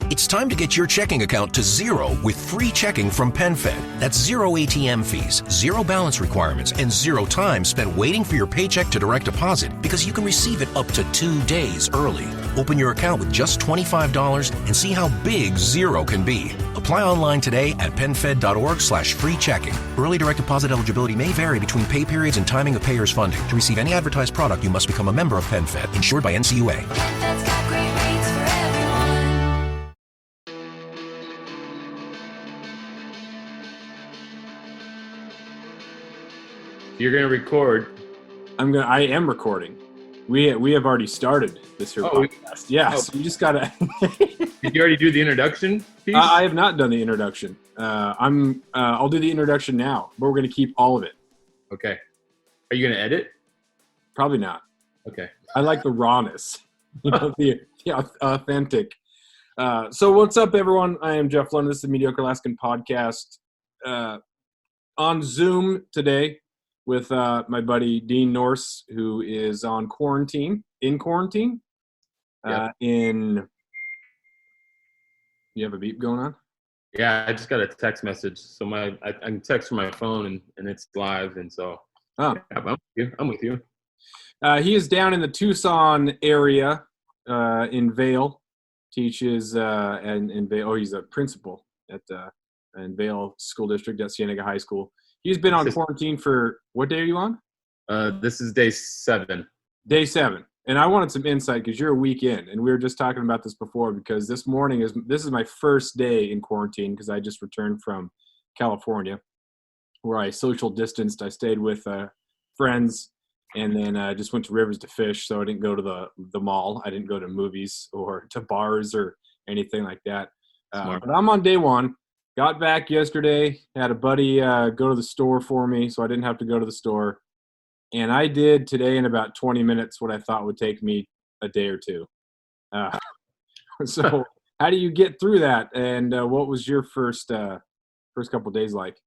It's time to get your checking account to zero with free checking from PenFed. That's zero ATM fees, zero balance requirements, and zero time spent waiting for your paycheck to direct deposit because you can receive it up to 2 days early. Open your account with just $25 and see how big zero can be. Apply online today at PenFed.org/free checking. Early direct deposit eligibility may vary between pay periods and timing of payers' funding. To receive any advertised product, you must become a member of PenFed, insured by NCUA. PenFed's got great rates for everyone. You're gonna record. I am recording. We have already started this here podcast. Yeah, so you just gotta. Did you already do the introduction piece? I have not done the introduction. I'll do the introduction now, but we're gonna keep all of it. Okay. Are you gonna edit? Probably not. Okay. I like the rawness, the authentic. So what's up, everyone? I am Jeff Lund. This is the Mediocre Alaskan Podcast. On Zoom today with my buddy Dean Norse, who is in quarantine. Yep. You have a beep going on? Yeah, I just got a text message. So I can text from my phone and it's live, and so Oh. yeah, I'm with you. He is down in the Tucson area in Vail. Teaches in Vail. Oh, he's a principal at in Vail School District at Cienega High School. He's been on quarantine for, what day are you on? This is day 7. Day 7. And I wanted some insight because you're a week in, and we were just talking about this before because this is my first day in quarantine because I just returned from California where I social distanced. I stayed with friends and then I just went to rivers to fish, so I didn't go to the mall. I didn't go to movies or to bars or anything like that. But I'm on day 1. Got back yesterday, had a buddy go to the store for me, so I didn't have to go to the store. And I did today in about 20 minutes what I thought would take me a day or two. So how do you get through that? And what was your first couple of days like?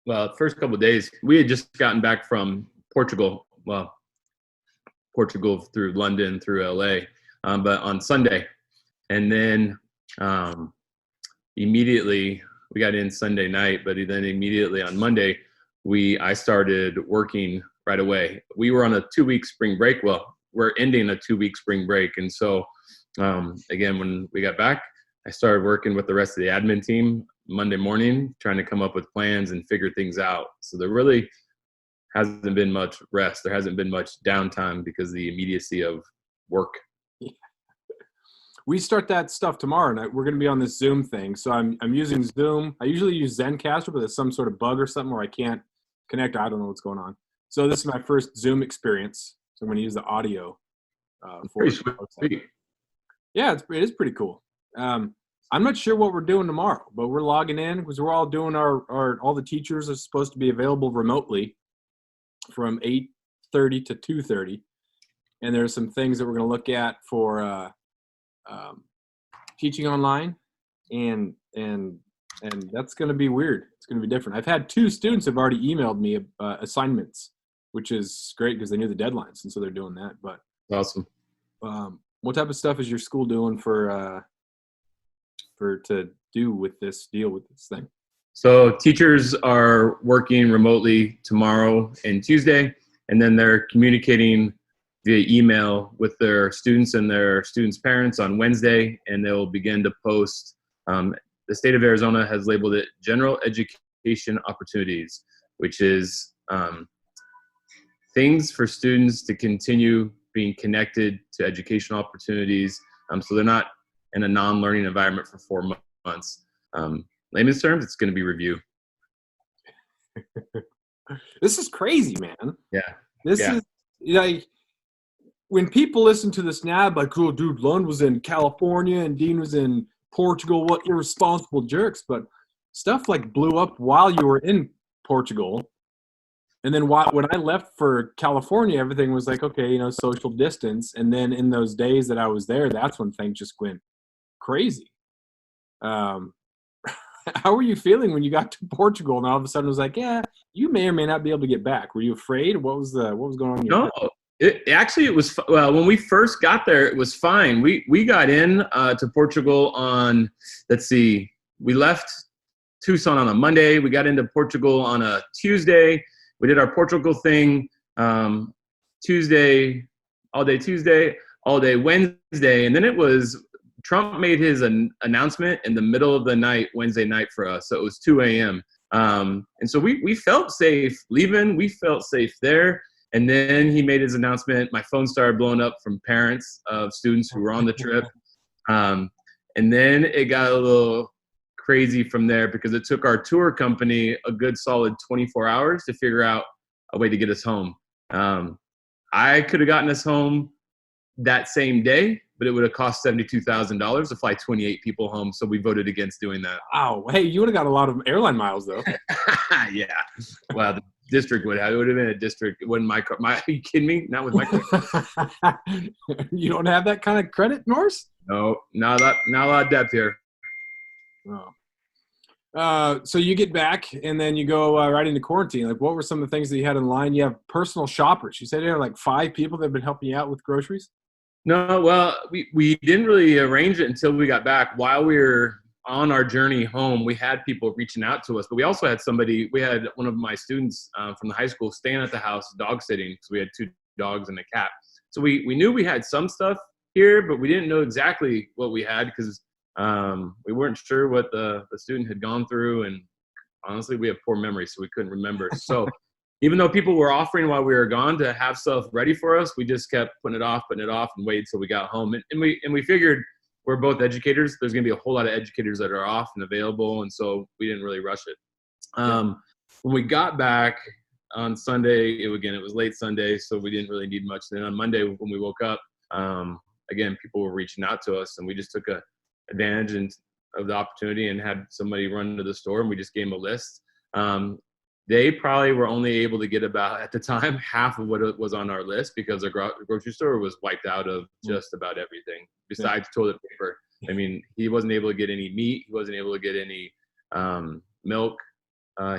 Well, first couple of days, we had just gotten back from Portugal. Well, Portugal through London, through LA, but on Sunday. And then immediately, we got in Sunday night, but then immediately on Monday, I started working right away. We were on a 2-week spring break. Well, we're ending a 2-week spring break. And so, again, when we got back, I started working with the rest of the admin team Monday morning, trying to come up with plans and figure things out. So there really hasn't been much rest. There hasn't been much downtime because of the immediacy of work. Yeah. We start that stuff tomorrow night. We're going to be on this Zoom thing. So I'm using Zoom. I usually use Zencaster, but there's some sort of bug or something where I can't connect. I don't know what's going on. So this is my first Zoom experience. So I'm going to use the audio. Pretty sweet. Yeah, it is pretty cool. I'm not sure what we're doing tomorrow, but we're logging in because we're all doing all the teachers are supposed to be available remotely from 8:30 to 2:30. And there's some things that we're going to look at for teaching online, and that's going to be weird. It's going to be different. I've had 2 students have already emailed me assignments, which is great because they knew the deadlines, and so they're doing that. But Awesome. What type of stuff is your school doing to do with this thing? So teachers are working remotely tomorrow and Tuesday, and then they're communicating via email with their students and their students' parents on Wednesday, and they'll begin to post. The state of Arizona has labeled it general education opportunities, which is things for students to continue being connected to educational opportunities. So they're not in a non-learning environment for 4 months. Layman's terms, it's going to be review. This is crazy, man. Yeah. This is like when people listen to this now, like, oh, dude, Lund was in California and Dean was in Portugal. What irresponsible jerks! But stuff like blew up while you were in Portugal, and then when I left for California, everything was like, okay, social distance. And then in those days that I was there, that's when things just went crazy. How were you feeling when you got to Portugal and all of a sudden it was like, yeah, you may or may not be able to get back? Were you afraid? What was going on in your head? It was well when we first got there. It was fine. We got in to Portugal on, let's see, we left Tucson on a Monday. We got into Portugal on a Tuesday. We did our Portugal thing Tuesday, all day Wednesday, and then it was Trump made his announcement in the middle of the night Wednesday night for us. So it was 2 a.m. And so we felt safe leaving. We felt safe there. And then he made his announcement. My phone started blowing up from parents of students who were on the trip. And then it got a little crazy from there because it took our tour company a good solid 24 hours to figure out a way to get us home. I could have gotten us home that same day, but it would have cost $72,000 to fly 28 people home. So we voted against doing that. Wow. Hey, you would have got a lot of airline miles, though. Yeah. Well, the district would have. It would have been a district. It wasn't my car. Are you kidding me? Not with my car. You don't have that kind of credit, Norse? No, not a lot of depth here. Oh. So you get back and then you go right into quarantine. Like, what were some of the things that you had in line? You have personal shoppers. You said you had like 5 people that have been helping you out with groceries? No, well, we didn't really arrange it until we got back. While we were on our journey home, we had people reaching out to us, but we also had we had one of my students from the high school staying at the house, dog sitting, because we had 2 dogs and a cat. So we knew we had some stuff here, but we didn't know exactly what we had because we weren't sure what the student had gone through. And honestly, we have poor memory, so we couldn't remember. So even though people were offering while we were gone to have stuff ready for us, we just kept putting it off and waited till we got home. And we figured we're both educators. There's going to be a whole lot of educators that are off and available. And so we didn't really rush it. When we got back on Sunday, it was late Sunday, so we didn't really need much. Then on Monday, when we woke up, again, people were reaching out to us, and we just took advantage of the opportunity and had somebody run to the store, and we just gave them a list. They probably were only able to get about, at the time, half of what was on our list because our grocery store was wiped out of just about everything besides toilet paper. I mean, he wasn't able to get any meat. He wasn't able to get any milk.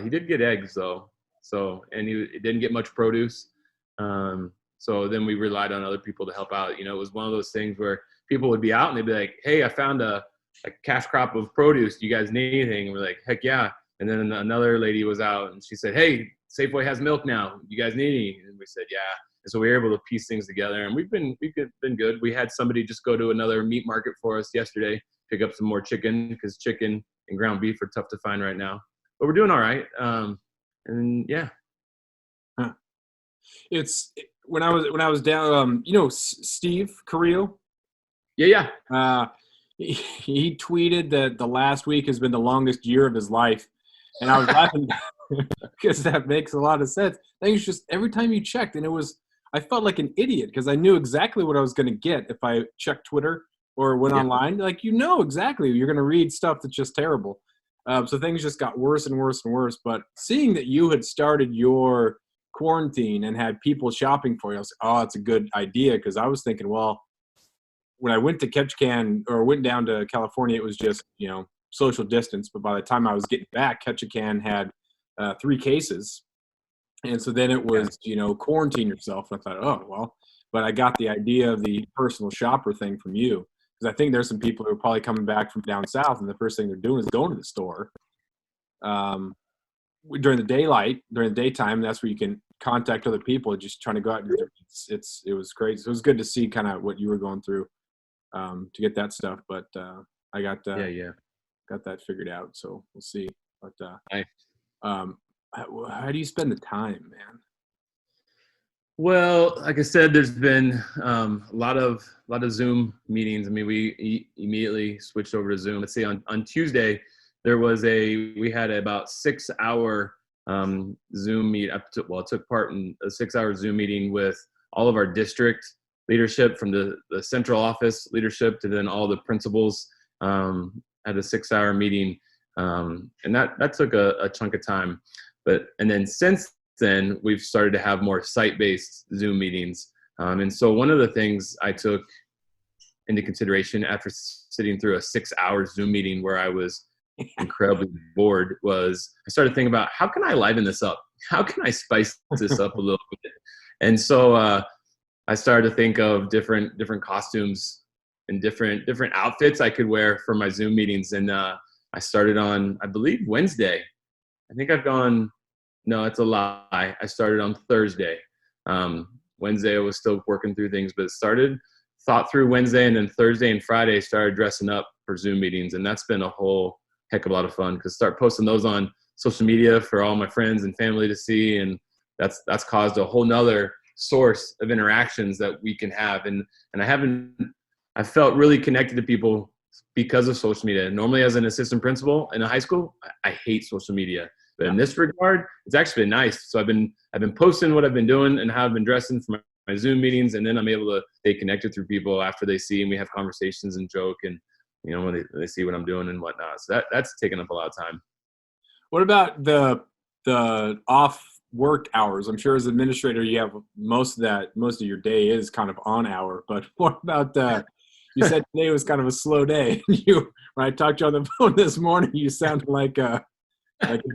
He did get eggs, though. And he didn't get much produce. So then we relied on other people to help out. You know, it was one of those things where people would be out and they'd be like, hey, I found a cash crop of produce. Do you guys need anything? And we're like, heck yeah. And then another lady was out and she said, hey, Safeway has milk now. You guys need any? And we said, yeah. And so we were able to piece things together, and we've been good. We had somebody just go to another meat market for us yesterday, pick up some more chicken because chicken and ground beef are tough to find right now. But we're doing all right. And yeah. Huh. It's when I was down, Steve Carrillo? Yeah. He tweeted that the last week has been the longest year of his life. And I was laughing because that makes a lot of sense. I think it's just every time you checked, and I felt like an idiot because I knew exactly what I was going to get if I checked Twitter or went online. Like, exactly. You're going to read stuff that's just terrible. So things just got worse and worse and worse. But seeing that you had started your quarantine and had people shopping for you, I was like, oh, it's a good idea. Because I was thinking, well, when I went to Ketchikan or went down to California, it was just, social distance. But by the time I was getting back, Ketchikan had 3 cases. And so then it was, quarantine yourself. And I thought, oh, well, but I got the idea of the personal shopper thing from you. Because I think there's some people who are probably coming back from down south, and the first thing they're doing is going to the store during the daytime. That's where you can contact other people, just trying to go out. And it was crazy. So it was good to see kind of what you were going through to get that stuff. But I got got that figured out. So we'll see. But how do you spend the time, man? Well, like I said, there's been a lot of Zoom meetings. I mean, we immediately switched over to Zoom. Let's see, on Tuesday, we had about 6-hour Zoom meet. I took part in a 6-hour Zoom meeting with all of our district leadership, from the central office leadership to then all the principals. Had a 6-hour meeting, and that took a chunk of time. And then since then, we've started to have more site-based Zoom meetings. And so one of the things I took into consideration after sitting through a 6-hour Zoom meeting where I was incredibly bored was I started thinking about, how can I liven this up? How can I spice this up a little bit? And so I started to think of different costumes and different outfits I could wear for my Zoom meetings. And I started on, I believe, Wednesday. I think I've gone. No, it's a lie. I started on Thursday. Wednesday I was still working through things, but thought through Wednesday, and then Thursday and Friday started dressing up for Zoom meetings, and that's been a whole heck of a lot of fun because start posting those on social media for all my friends and family to see, and that's caused a whole nother source of interactions that we can have, and I felt really connected to people because of social media. Normally, as an assistant principal in a high school, I hate social media. But in this regard, it's actually been nice. So I've been posting what I've been doing and how I've been dressing for my Zoom meetings, and then I'm able to stay connected through people after they see, and we have conversations and joke, and when they see what I'm doing and whatnot. So that's taken up a lot of time. What about the off work hours? I'm sure as an administrator, you have most of your day is kind of on hour. But what about you said today was kind of a slow day. When I talked to you on the phone this morning, you sounded like a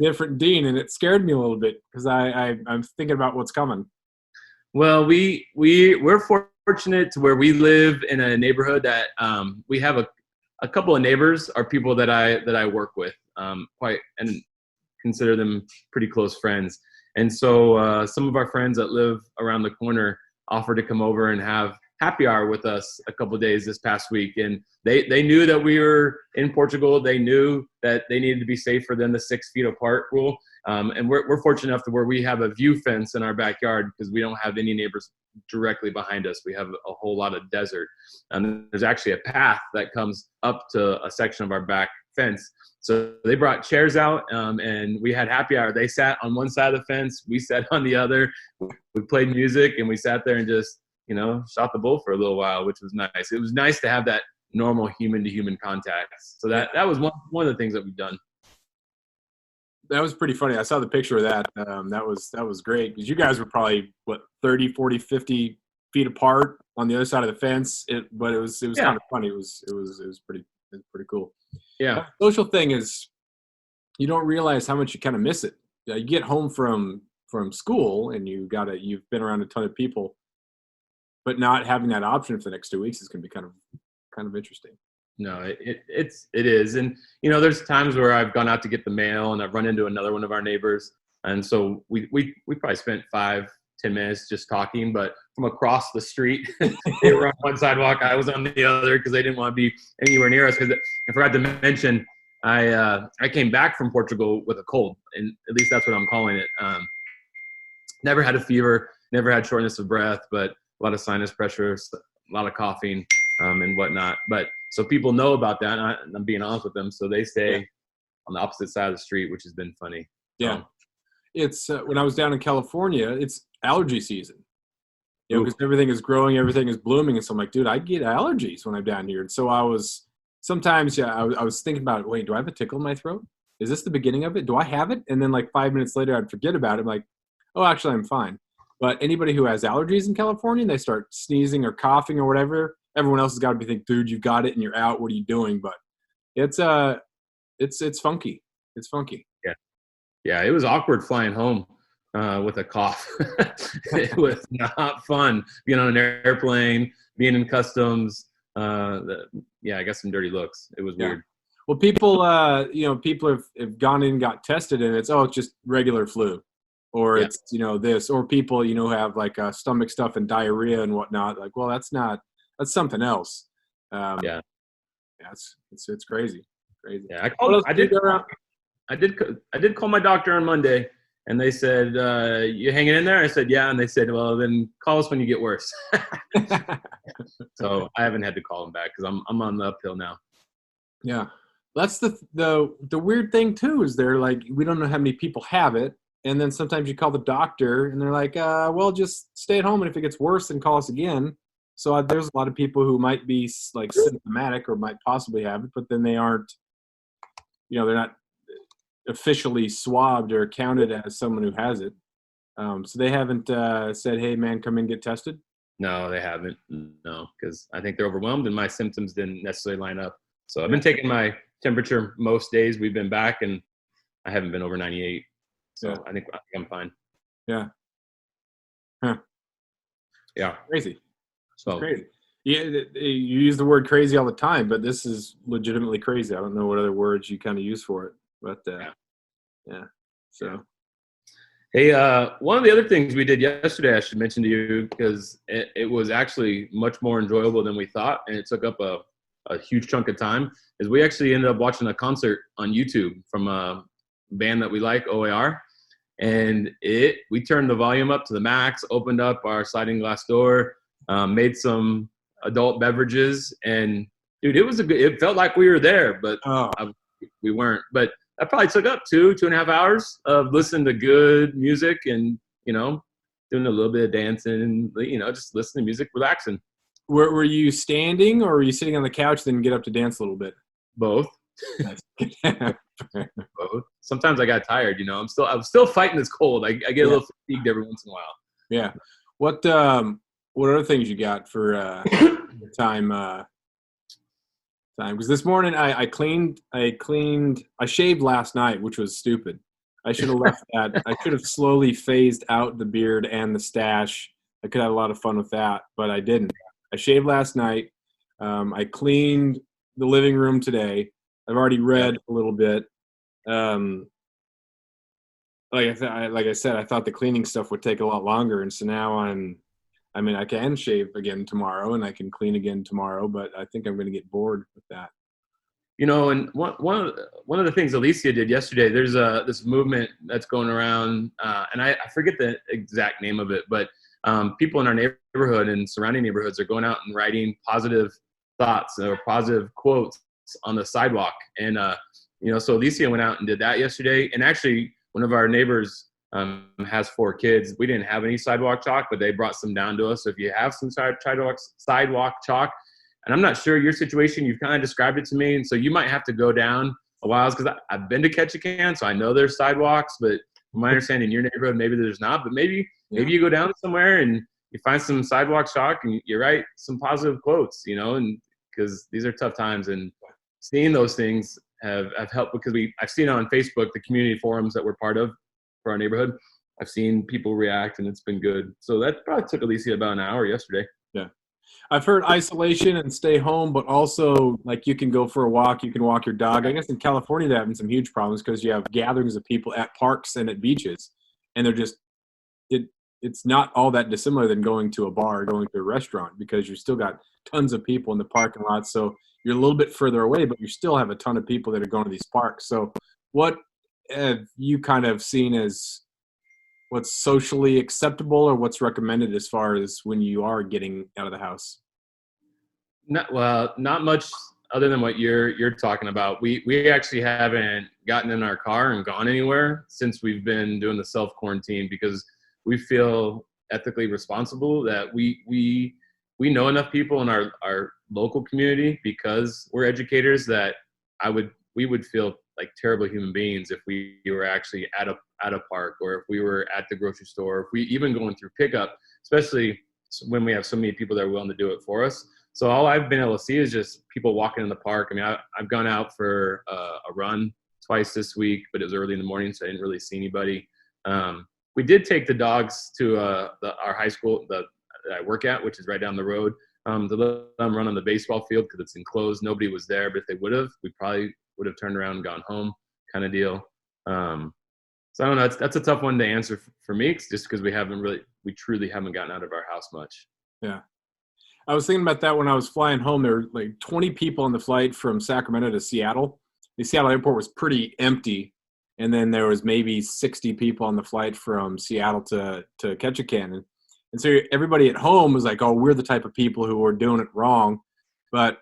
different dean, and it scared me a little bit because I'm thinking about what's coming. Well, we're fortunate to where we live in a neighborhood that we have a couple of neighbors are people that I work with quite and consider them pretty close friends. And so some of our friends that live around the corner offered to come over and have happy hour with us a couple of days this past week. And they knew that we were in Portugal. They knew that they needed to be safer than the 6 feet apart rule. And we're fortunate enough to where we have a view fence in our backyard because we don't have any neighbors directly behind us. We have a whole lot of desert. And there's actually a path that comes up to a section of our back fence. So they brought chairs out and we had happy hour. They sat on one side of the fence. We sat on the other. We played music and we sat there and just, shot the bull for a little while, which was nice. It was nice to have that normal human to human contact. So that was one of the things that we've done. That was pretty funny. I saw the picture of that. That was great because you guys were probably 30, 40, 50 feet apart on the other side of the fence. But it was kind of funny. It was pretty cool. Yeah. The social thing is you don't realize how much you kind of miss it. You get home from school and you've been around a ton of people, but not having that option for the next 2 weeks is going to be kind of interesting. No, it is. And, there's times where I've gone out to get the mail and I've run into another one of our neighbors. And so we probably spent 5-10 minutes just talking, but from across the street, they were on one sidewalk. I was on the other because they didn't want to be anywhere near us. Because I forgot to mention, I came back from Portugal with a cold, and at least that's what I'm calling it. Never had a fever, never had shortness of breath, but a lot of sinus pressure, a lot of coughing, and whatnot. But so people know about that, and I'm being honest with them. So they stay on the opposite side of the street, which has been funny. Yeah. It's when I was down in California, it's allergy season. Because everything is growing, everything is blooming. And so I'm like, dude, I get allergies when I'm down here. And so I was thinking about, wait, do I have a tickle in my throat? Is this the beginning of it? Do I have it? And then 5 minutes later, I'd forget about it. I'm like, oh, actually, I'm fine. But anybody who has allergies in California, they start sneezing or coughing or whatever, everyone else has got to be thinking, dude, you've got it and you're out. What are you doing? But it's funky. It's funky. Yeah. Yeah. It was awkward flying home with a cough. It was not fun being on an airplane, being in customs. I got some dirty looks. It was weird. Well, people have gone in and got tested and it's just regular flu. Or it's, this, or people, who have stomach stuff and diarrhea and whatnot. Well, that's something else. It's crazy. Crazy. Yeah. I did call my doctor on Monday and they said, you hanging in there? I said, yeah. And they said, well, then call us when you get worse. So I haven't had to call him back because I'm on the uphill now. Yeah. That's the weird thing too, is they're we don't know how many people have it. And then sometimes you call the doctor and they're like, well, just stay at home. And if it gets worse, then call us again. So there's a lot of people who might be symptomatic or might possibly have it, but then they aren't, they're not officially swabbed or counted as someone who has it. So they haven't said, hey, man, come in, get tested. No, they haven't. No, because I think they're overwhelmed and my symptoms didn't necessarily line up. So I've been taking my temperature most days we've been back and I haven't been over 98. So I think I'm fine. Yeah. Huh. Yeah. Crazy. It's So crazy. Yeah, you use the word crazy all the time, but this is legitimately crazy. I don't know what other words you kind of use for it, but yeah. yeah. So Hey, one of the other things we did yesterday, I should mention to you, because it was actually much more enjoyable than we thought, and it took up a huge chunk of time, is we actually ended up watching a concert on YouTube from a band that we like, OAR. And we turned the volume up to the max, opened up our sliding glass door, made some adult beverages, and dude, it felt like we were there, but oh we weren't. But that probably took up 2.5 hours of listening to good music and, doing a little bit of dancing, just listening to music, relaxing. were you standing or were you sitting on the couch then get up to dance a little bit? Both. Nice. Both. Sometimes I got tired, I'm still fighting this cold. I get a little fatigued every once in a while. Yeah. What other things you got for time because this morning I shaved last night, which was stupid. I should have left that. I should have slowly phased out the beard and the stash. I could have a lot of fun with that, but I didn't. I shaved last night. I cleaned the living room today. I've already read a little bit. Like I said, I thought the cleaning stuff would take a lot longer, and so now I can shave again tomorrow, and I can clean again tomorrow, but I think I'm going to get bored with that. And one of the things Alicia did yesterday, there's this movement that's going around, and I forget the exact name of it, but people in our neighborhood and surrounding neighborhoods are going out and writing positive thoughts or positive quotes on the sidewalk. And, so Alicia went out and did that yesterday. And actually, one of our neighbors has 4 kids. We didn't have any sidewalk chalk, but they brought some down to us. So if you have some sidewalk chalk, and I'm not sure your situation, you've kind of described it to me. And so you might have to go down a while, because I've been to Ketchikan, so I know there's sidewalks, but from my understanding, in your neighborhood, maybe there's not. But maybe you go down somewhere and you find some sidewalk chalk and you write some positive quotes, and because these are tough times, and seeing those things have helped, because I've seen it on Facebook, the community forums that we're part of for our neighborhood. I've seen people react, and it's been good. So that probably took Alicia about an hour yesterday. Yeah. I've heard isolation and stay home, but also like you can go for a walk, you can walk your dog. I guess in California they're having some huge problems because you have gatherings of people at parks and at beaches, and they're just it's not all that dissimilar than going to a bar or going to a restaurant, because you still got tons of people in the parking lot. So you're a little bit further away, but you still have a ton of people that are going to these parks. So what have you kind of seen as what's socially acceptable or what's recommended as far as when you are getting out of the house? Not much other than what you're talking about. We actually haven't gotten in our car and gone anywhere since we've been doing the self-quarantine, because we feel ethically responsible that we know enough people in our local community, because we're educators, that we would feel like terrible human beings if we were actually at a park, or if we were at the grocery store, if we even going through pickup, especially when we have so many people that are willing to do it for us. So all I've been able to see is just people walking in the park. I mean, I've gone out for a run twice this week, but it was early in the morning, so I didn't really see anybody. We did take the dogs to our high school that I work at, which is right down the road, to let them run on the baseball field, because it's enclosed. Nobody was there, but if they would have, we probably would have turned around and gone home, kind of deal. So I don't know. That's a tough one to answer for me, just because we truly haven't gotten out of our house much. Yeah. I was thinking about that when I was flying home. There were like 20 people on the flight from Sacramento to Seattle. The Seattle airport was pretty empty. And then there was maybe 60 people on the flight from Seattle to Ketchikan. And so everybody at home was like, oh, we're the type of people who are doing it wrong. But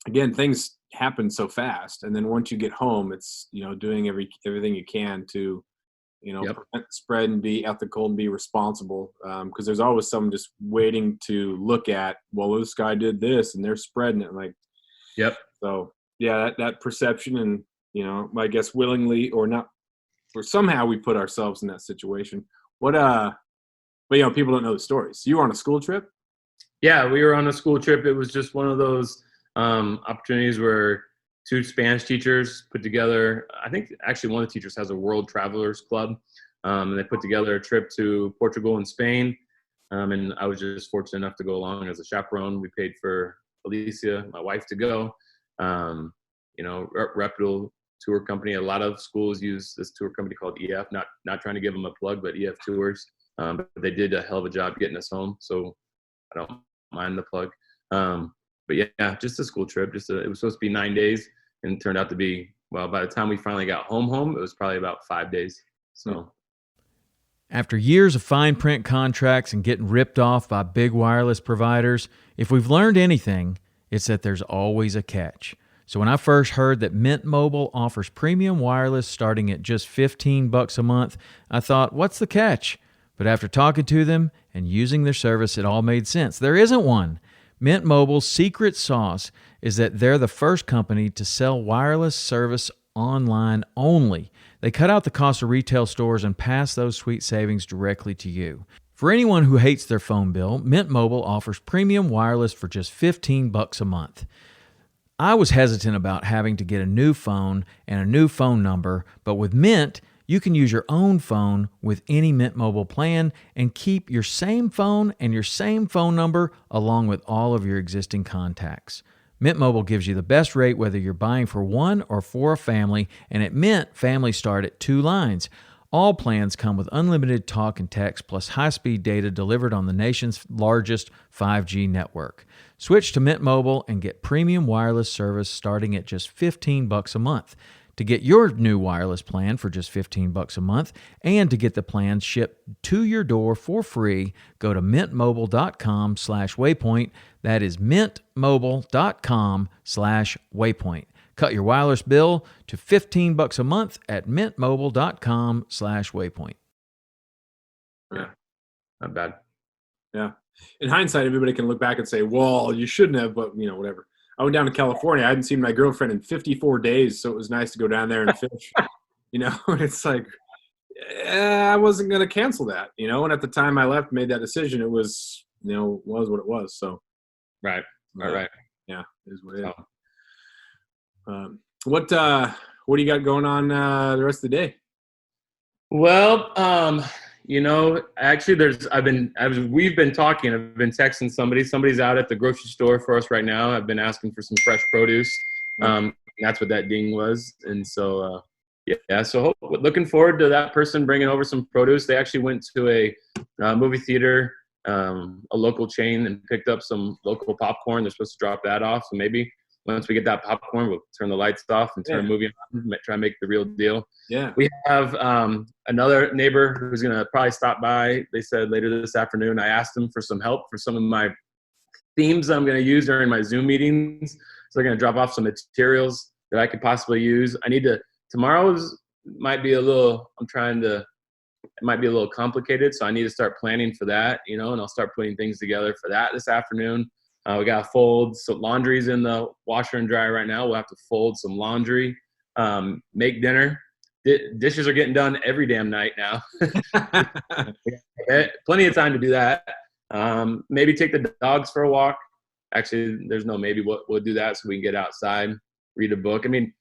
again, things happen so fast. And then once you get home, it's, doing everything you can to, prevent the spread and be ethical and be responsible. Because there's always someone just waiting to look at, well, this guy did this and they're spreading it. Like, yep. So yeah, that perception, and, I guess willingly or not, or somehow we put ourselves in that situation. But people don't know the stories. You were on a school trip? Yeah, we were on a school trip. It was just one of those opportunities where 2 Spanish teachers put together, I think actually one of the teachers has a World Travelers Club, and they put together a trip to Portugal and Spain. And I was just fortunate enough to go along as a chaperone. We paid for Alicia, my wife, to go. Reputable tour company. A lot of schools use this tour company called EF. Not trying to give them a plug, but EF Tours. But they did a hell of a job getting us home, so I don't mind the plug. But yeah, just a school trip. It was supposed to be 9 days, and it turned out to be, well, by the time we finally got home, it was probably about 5 days. So. After years of fine print contracts and getting ripped off by big wireless providers, if we've learned anything, it's that there's always a catch. So when I first heard that Mint Mobile offers premium wireless starting at just $15 a month, I thought, what's the catch? But after talking to them and using their service, it all made sense. There isn't one. Mint Mobile's secret sauce is that they're the first company to sell wireless service online only. They cut out the cost of retail stores and pass those sweet savings directly to you. For anyone who hates their phone bill, Mint Mobile offers premium wireless for just $15 a month. I was hesitant about having to get a new phone and a new phone number, but with Mint, you can use your own phone with any Mint Mobile plan and keep your same phone and your same phone number along with all of your existing contacts. Mint Mobile gives you the best rate whether you're buying for one or for a family, and at Mint, families start at 2 lines. All plans come with unlimited talk and text plus high-speed data delivered on the nation's largest 5G network. Switch to Mint Mobile and get premium wireless service starting at just $15 a month. To get your new wireless plan for just $15 a month and to get the plan shipped to your door for free, go to mintmobile.com/waypoint. That is mintmobile.com/waypoint. Cut your wireless bill to $15 a month at mintmobile.com/waypoint. Yeah, not bad. Yeah. In hindsight, everybody can look back and say, well, you shouldn't have, but whatever. I went down to California. I hadn't seen my girlfriend in 54 days, so it was nice to go down there and fish. It's like, I wasn't going to cancel that, and at the time I left, made that decision, it was, was what it was. So. Right. Yeah, it is what it is. What do you got going on the rest of the day? Well, actually we've been talking. I've been texting somebody's out at the grocery store for us right now. I've been asking for some fresh produce. That's what that ding was. And so, so looking forward to that person bringing over some produce. They actually went to a movie theater, a local chain, and picked up some local popcorn. They're supposed to drop that off. So maybe once we get that popcorn, we'll turn the lights off and turn the movie on, try and make the real deal. Yeah. We have another neighbor who's going to probably stop by. They said later this afternoon. I asked them for some help for some of my themes I'm going to use during my Zoom meetings. So they're going to drop off some materials that I could possibly use. Tomorrow's might be a little complicated. So I need to start planning for that, and I'll start putting things together for that this afternoon. We got to fold some laundry's in the washer and dryer right now. We'll have to fold some laundry, make dinner. Dishes are getting done every damn night now. Plenty of time to do that. Maybe take the dogs for a walk. Actually, there's no maybe. We'll do that so we can get outside, read a book. I mean,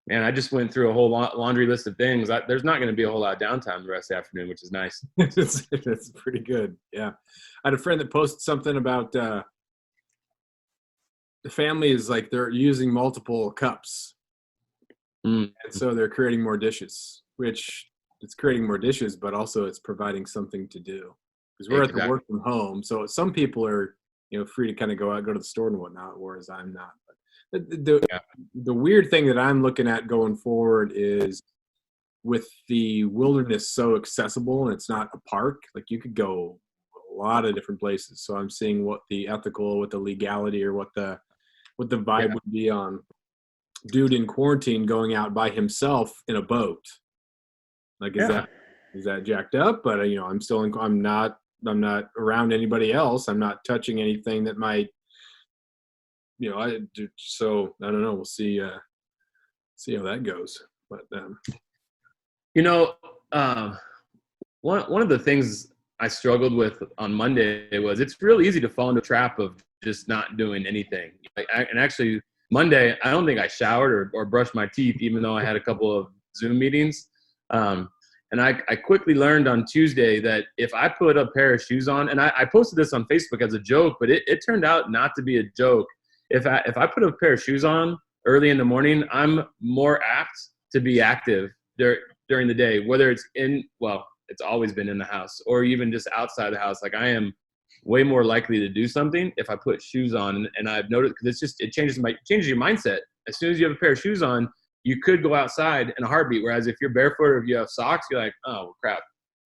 man, I just went through a whole laundry list of things. There's not going to be a whole lot of downtime the rest of the afternoon, which is nice. That's pretty good. Yeah. I had a friend that posted something about the family is like they're using multiple cups. And so they're creating more dishes, which it's creating more dishes, but also it's providing something to do. Because we're at the work from home. So some people are, free to kind of go out, go to the store and whatnot, whereas I'm not. The weird thing that I'm looking at going forward is with the wilderness so accessible and it's not a park, like you could go a lot of different places. So I'm seeing what the ethical, what the legality, or what the vibe would be on dude in quarantine going out by himself in a boat. Like, is that jacked up? But I'm not around anybody else. I'm not touching anything that might, so I don't know. We'll see how that goes. But one of the things I struggled with on Monday was it's real easy to fall into the trap of just not doing anything. And actually Monday, I don't think I showered or brushed my teeth, even though I had a couple of Zoom meetings. And And I quickly learned on Tuesday that if I put a pair of shoes on, and I posted this on Facebook as a joke, but it turned out not to be a joke. If I put a pair of shoes on early in the morning, I'm more apt to be active during the day, whether it's it's always been in the house or even just outside the house. Like I am way more likely to do something if I put shoes on. And I've noticed, because it changes your mindset. As soon as you have a pair of shoes on, you could go outside in a heartbeat. Whereas if you're barefoot or if you have socks, you're like, oh crap,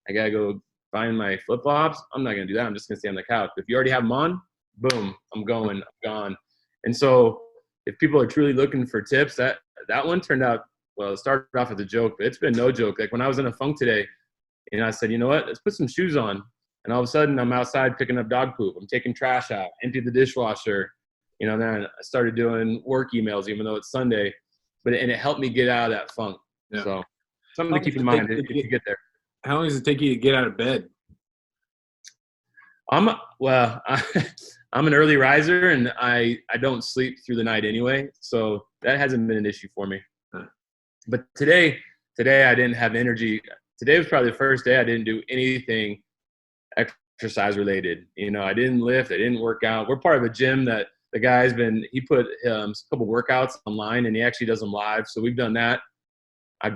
I gotta go find my flip flops. I'm not gonna do that. I'm just gonna stay on the couch. If you already have them on, boom, I'm gone. And so if people are truly looking for tips, that one turned out, well, it started off as a joke, but it's been no joke. Like when I was in a funk today, I said, you know what, let's put some shoes on. And all of a sudden I'm outside picking up dog poop. I'm taking trash out, emptied the dishwasher. Then I started doing work emails, even though it's Sunday. And it helped me get out of that funk. Yeah. So something to keep in mind if you get there. How long does it take you to get out of bed? I'm an early riser, and I don't sleep through the night anyway. So that hasn't been an issue for me. Huh. But today I didn't have energy. Today was probably the first day I didn't do anything exercise related. I didn't lift. I didn't work out. We're part of a gym that the guy's he put a couple workouts online, and he actually does them live. So we've done that. We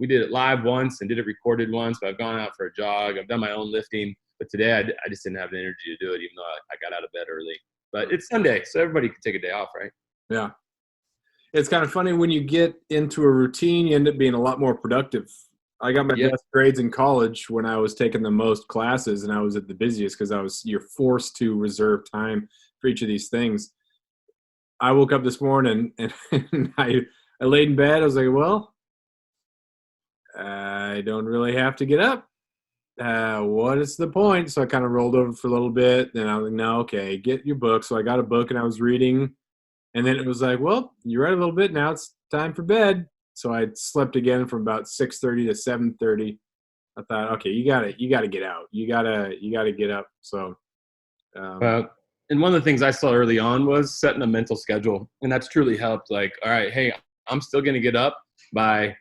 did it live once and did it recorded once, but I've gone out for a jog. I've done my own lifting, but today I just didn't have the energy to do it, even though I got out of bed early. But it's Sunday, so everybody can take a day off, right? Yeah. It's kind of funny when you get into a routine, you end up being a lot more productive. I got my best grades in college when I was taking the most classes, and I was at the busiest because you're forced to reserve time for each of these things. I woke up this morning and I laid in bed. I was like, well, I don't really have to get up. What is the point? So I kind of rolled over for a little bit. Then I was like, no, okay, get your book. So I got a book and I was reading. And then it was like, well, you read a little bit. Now it's time for bed. So I slept again from about 6:30 to 7:30. I thought, okay, you got to get out. You got to get up. So, and one of the things I saw early on was setting a mental schedule, and that's truly helped. Like, all right, hey, I'm still going to get up by,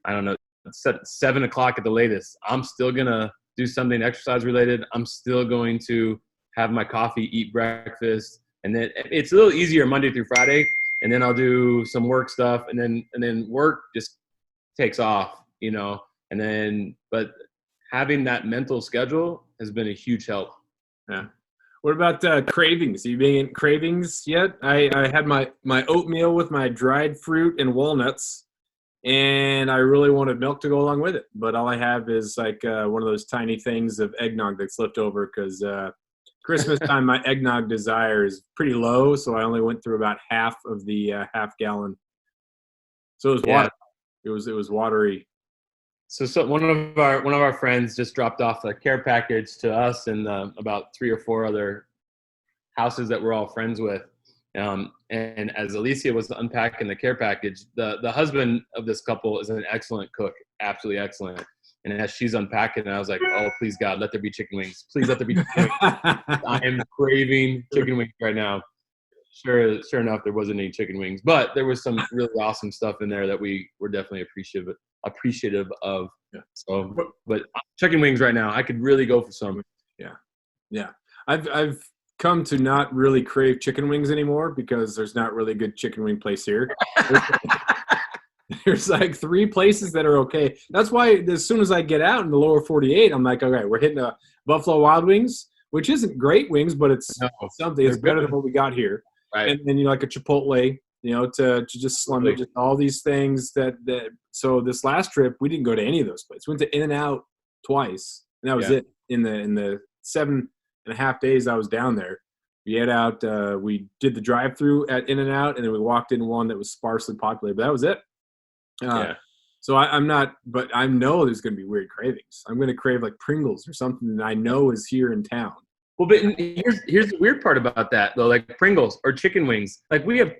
I don't know, 7 o'clock at the latest. I'm still going to do something exercise related. I'm still going to have my coffee, eat breakfast. And then it's a little easier Monday through Friday. And then I'll do some work stuff. And then work just takes off, but having that mental schedule has been a huge help. Yeah. What about cravings? Are you being in cravings yet? I had my oatmeal with my dried fruit and walnuts, and I really wanted milk to go along with it. But all I have is like one of those tiny things of eggnog that's left over because Christmas time, my eggnog desire is pretty low, so I only went through about half of the half gallon. So it was water. It was watery. So one of our friends just dropped off a care package to us and about 3 or 4 other houses that we're all friends with. And as Alicia was unpacking the care package, the husband of this couple is an excellent cook, absolutely excellent. And as she's unpacking, I was like, oh, please God, let there be chicken wings. Please let there be chicken wings. I am craving chicken wings right now. Sure enough, there wasn't any chicken wings, but there was some really awesome stuff in there that we were definitely appreciative of. Yeah. So, but chicken wings right now, I could really go for some. Yeah. I've come to not really crave chicken wings anymore because there's not really a good chicken wing place here. There's like 3 places that are okay. That's why as soon as I get out in the lower 48, I'm like, okay, we're hitting a Buffalo Wild Wings, which isn't great wings, but it's something. It's better than what we got here. Right. And then like a Chipotle, to just slum it, just all these things that. So this last trip, we didn't go to any of those places. We went to In-N-Out twice, and that was it. In the 7.5 days I was down there, we had out. We did the drive-through at In-N-Out, and then we walked in one that was sparsely populated. But that was it. So I'm not, but I know there's going to be weird cravings. I'm going to crave like Pringles or something that I know is here in town. Well, but here's the weird part about that though, like Pringles or chicken wings. Like we have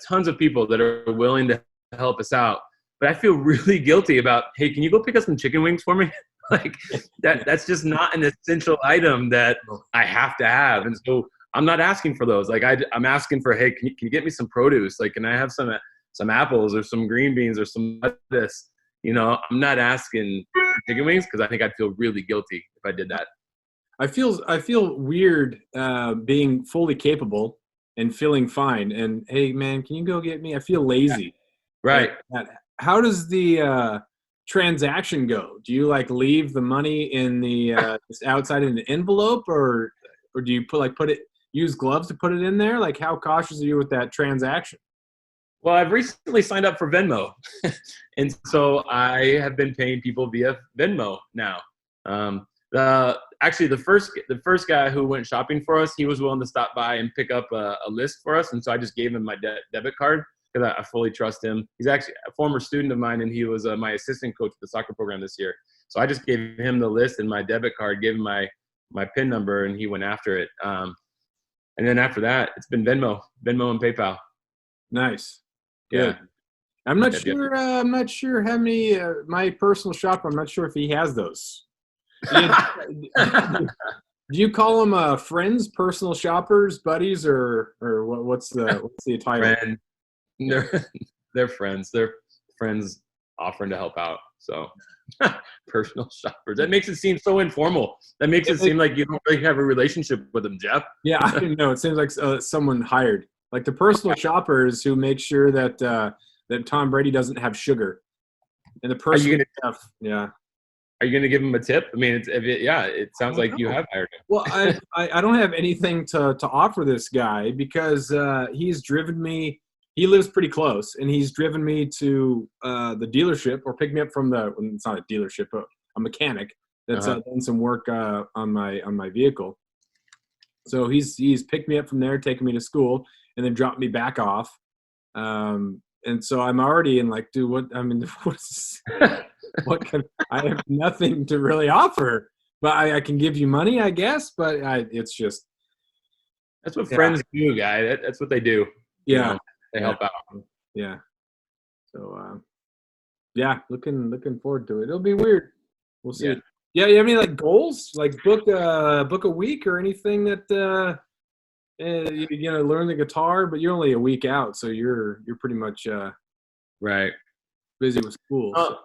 tons of people that are willing to help us out, but I feel really guilty about, hey, can you go pick up some chicken wings for me? Like that's just not an essential item that I have to have, and so I'm not asking for those. Like I'm asking for, hey, can you get me some produce? Like, can I have some apples or some green beans or some lettuce? I'm not asking for chicken wings because I think I'd feel really guilty if I did that. I feel weird being fully capable and feeling fine. And hey, man, can you go get me? I feel lazy. Right. How does the transaction go? Do you like leave the money in the just outside in the envelope, or do you use gloves to put it in there? Like, how cautious are you with that transaction? Well, I've recently signed up for Venmo, and so I have been paying people via Venmo now. The first guy who went shopping for us, he was willing to stop by and pick up a list for us, and so I just gave him my debit card because I fully trust him. He's actually a former student of mine, and he was my assistant coach for the soccer program this year. So I just gave him the list and my debit card, gave him my PIN number, and he went after it. And then after that, it's been Venmo and PayPal. Nice. Good. Yeah. I'm not sure. I'm not sure how many. My personal shopper. I'm not sure if he has those. Do you call them friends, personal shoppers, buddies, or what's the title? Friend. They're friends. They're friends offering to help out. So personal shoppers. That makes it seem so informal. That makes it seem like you don't really have a relationship with them, Jeff. Yeah, I don't know. It seems like someone hired. Like the personal shoppers who make sure that that Tom Brady doesn't have sugar, and the personal stuff. Yeah. Are you going to give him a tip? I mean, it sounds like you have hired him. Well, I don't have anything to offer this guy because he's driven me. He lives pretty close, and he's driven me to the dealership or picked me up from it's not a dealership, but a mechanic that's done some work on my vehicle. So he's picked me up from there, taken me to school, and then dropped me back off. And so I'm already in like, dude, what's what can I have nothing to really offer, but I can give you money, I guess. But it's just that's what friends do, guy. That's what they do. Yeah, they help out. Yeah. So looking forward to it. It'll be weird. We'll see. Yeah, you have any like goals? Like book a week or anything that learn the guitar, but you're only a week out, so you're pretty much right busy with school. So.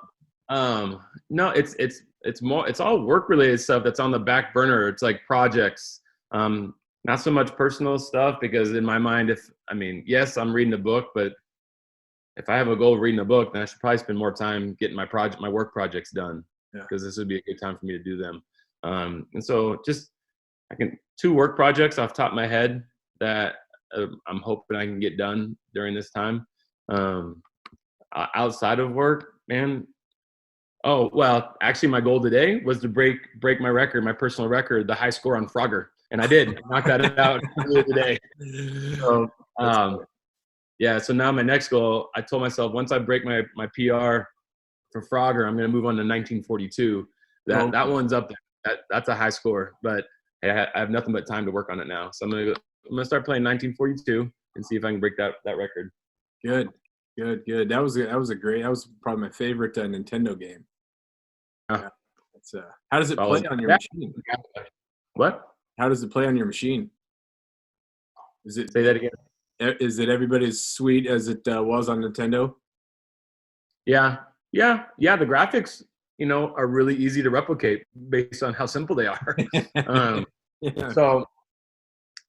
No, it's all work related stuff that's on the back burner. It's like projects, not so much personal stuff, because in my mind, yes, I'm reading a book, but if I have a goal of reading a book, then I should probably spend more time getting my work projects done, because this would be a good time for me to do them. And so just 2 work projects off the top of my head that I'm hoping I can get done during this time. Outside of work, man. Oh, well, actually my goal today was to break my record, my personal record, the high score on Frogger. And I did. I knocked that out earlier today. So, so now my next goal, I told myself once I break my PR for Frogger, I'm going to move on to 1942. That one's up there. That's a high score, but I have nothing but time to work on it now. So I'm gonna start playing 1942 and see if I can break that record. Good. That was probably my favorite Nintendo game. Yeah. How does it play on your machine? What? How does it play on your machine? Say that again? Is it everybody as sweet as it was on Nintendo? Yeah. The graphics, are really easy to replicate based on how simple they are. So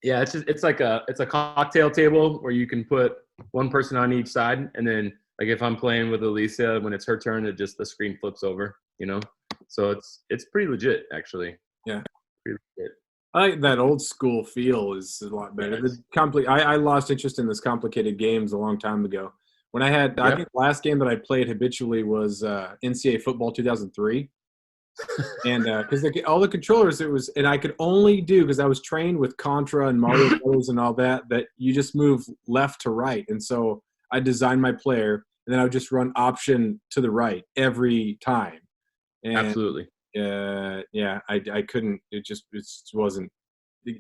yeah, it's like a cocktail table where you can put one person on each side, and then like if I'm playing with Alicia, when it's her turn, the screen flips over, So it's pretty legit, actually. Yeah. Pretty legit. I like that old school feel is a lot better. Yes. I lost interest in this complicated games a long time ago. When I think the last game that I played habitually was NCAA football 2003. And because all the controllers, and I could only do, because I was trained with Contra and Mario Brothers and all that you just move left to right. And so I designed my player, and then I would just run option to the right every time. And, absolutely. I couldn't. It wasn't.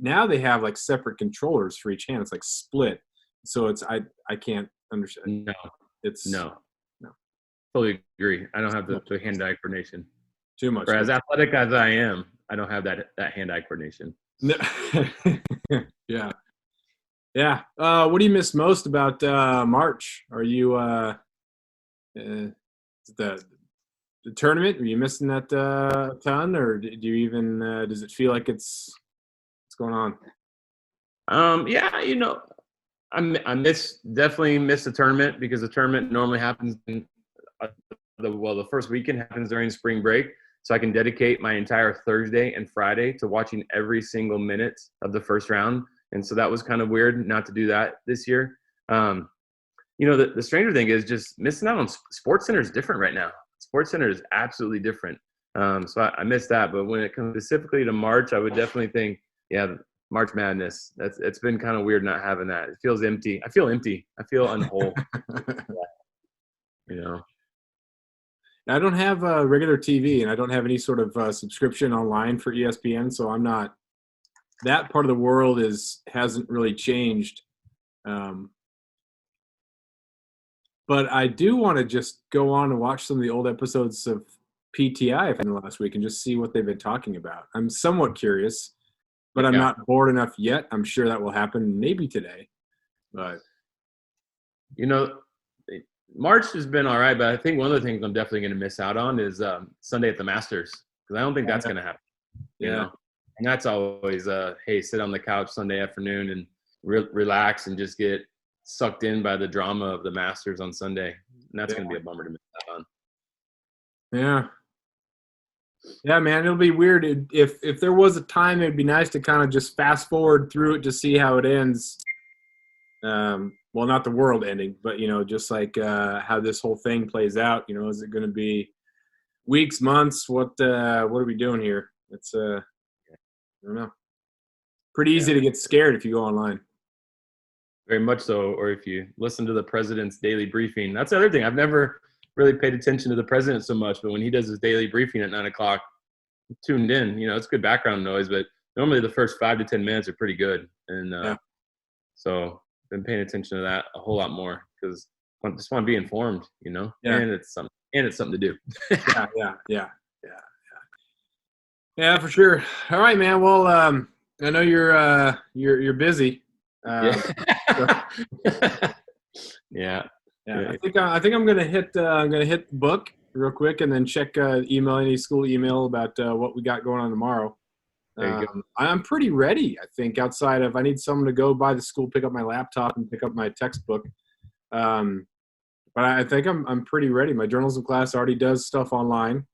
Now they have like separate controllers for each hand. It's like split. So I can't understand. No. Totally agree. I don't have the hand-eye coordination. Too much. For as athletic as I am, I don't have that hand-eye coordination. No. Yeah. What do you miss most about March? Are you the the tournament? Are you missing that ton, or do you even does it feel like what's going on? Yeah, definitely miss the tournament because the tournament normally happens in the first weekend happens during spring break. So I can dedicate my entire Thursday and Friday to watching every single minute of the first round. And so that was kind of weird not to do that this year. The stranger thing is just missing out on Sports Center is different right now. Sports Center is absolutely different. So I missed that. But when it comes specifically to March, I would definitely think, March Madness. It's been kind of weird not having that. It feels empty. I feel empty. I feel unwhole. I don't have regular TV, and I don't have any sort of subscription online for ESPN, so I'm not. That part of the world hasn't really changed. But I do want to just go on and watch some of the old episodes of PTI from the last week and just see what they've been talking about. I'm somewhat curious, but I'm not bored enough yet. I'm sure that will happen maybe today. But March has been all right, but I think one of the things I'm definitely going to miss out on is Sunday at the Masters because I don't think that's going to happen. And that's always hey, sit on the couch Sunday afternoon and relax and just get sucked in by the drama of the Masters on Sunday. And that's going to be a bummer to miss out on. Yeah, man, it'll be weird if there was a time. It'd be nice to kind of just fast forward through it to see how it ends. Well, not the world ending, but just like how this whole thing plays out. Is it going to be weeks, months? What are we doing here? It's I don't know. Pretty easy to get scared if you go online. Very much so, or if you listen to the president's daily briefing. That's the other thing. I've never really paid attention to the president so much, but when he does his daily briefing at 9 o'clock, I'm tuned in. It's good background noise, but normally the first 5 to 10 minutes are pretty good. And so I've been paying attention to that a whole lot more because I just want to be informed, and it's something to do. Yeah, for sure. All right, man. Well, I know you're busy. Yeah. I think I'm gonna hit the book real quick and then check any school email about what we got going on tomorrow. There you go. I'm pretty ready. I think outside of I need someone to go by the school, pick up my laptop, and pick up my textbook. But I think I'm pretty ready. My journalism class already does stuff online.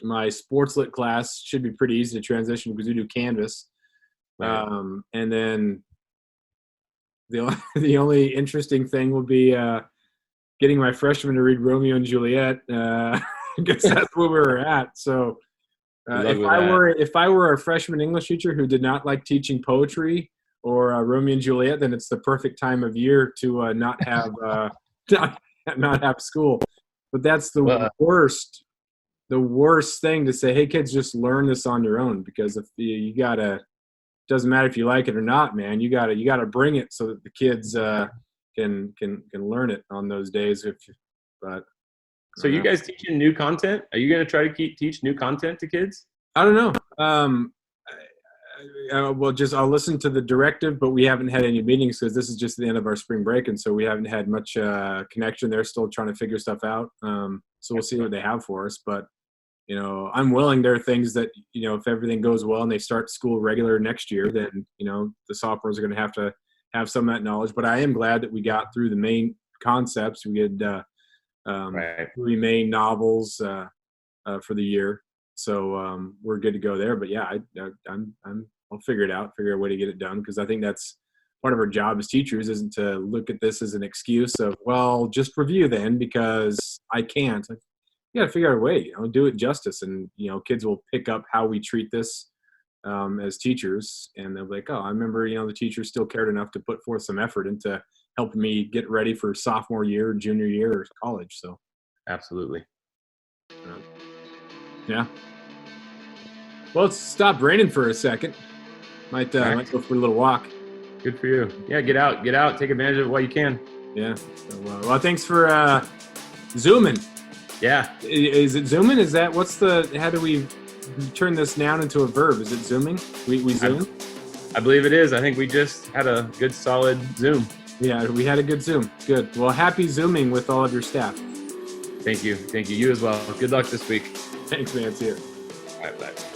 My sports lit class should be pretty easy to transition because we do Canvas. Right. And then the only interesting thing will be getting my freshmen to read Romeo and Juliet. I guess that's where we're at. So if I were a freshman English teacher who did not like teaching poetry or Romeo and Juliet, then it's the perfect time of year to not have not have school. But that's the worst thing to say. Hey, kids, just learn this on your own because if you gotta. Doesn't matter if you like it or not, man. You gotta bring it so that the kids can learn it on those days. So you guys teaching new content? Are you gonna try to teach new content to kids? I don't know. I'll listen to the directive, but we haven't had any meetings because this is just the end of our spring break, and so we haven't had much connection. They're still trying to figure stuff out. So we'll see what they have for us, but. I'm willing. There are things that, if everything goes well and they start school regular next year, then, the sophomores are going to have some of that knowledge. But I am glad that we got through the main concepts. We had 3 main novels for the year. So we're good to go there. But yeah, I'll figure it out, figure a way to get it done. Because I think that's part of our job as teachers isn't to look at this as an excuse of, well, just review then because I can't. You got to figure out a way, do it justice. And, kids will pick up how we treat this as teachers. And they'll be like, oh, I remember, the teacher still cared enough to put forth some effort into helping me get ready for sophomore year, junior year, or college. So. Absolutely. Yeah. Well, it's stopped raining for a second. Might go for a little walk. Good for you. Yeah, get out, take advantage of it while you can. Yeah. So, well, thanks for Zooming. Yeah. Is it zooming? Is that how do we turn this noun into a verb? Is it zooming? We zoom? I believe it is. I think we just had a good solid Zoom. Yeah, we had a good Zoom. Good. Well, happy Zooming with all of your staff. Thank you. You as well. Good luck this week. Thanks, man. See you. All right, bye.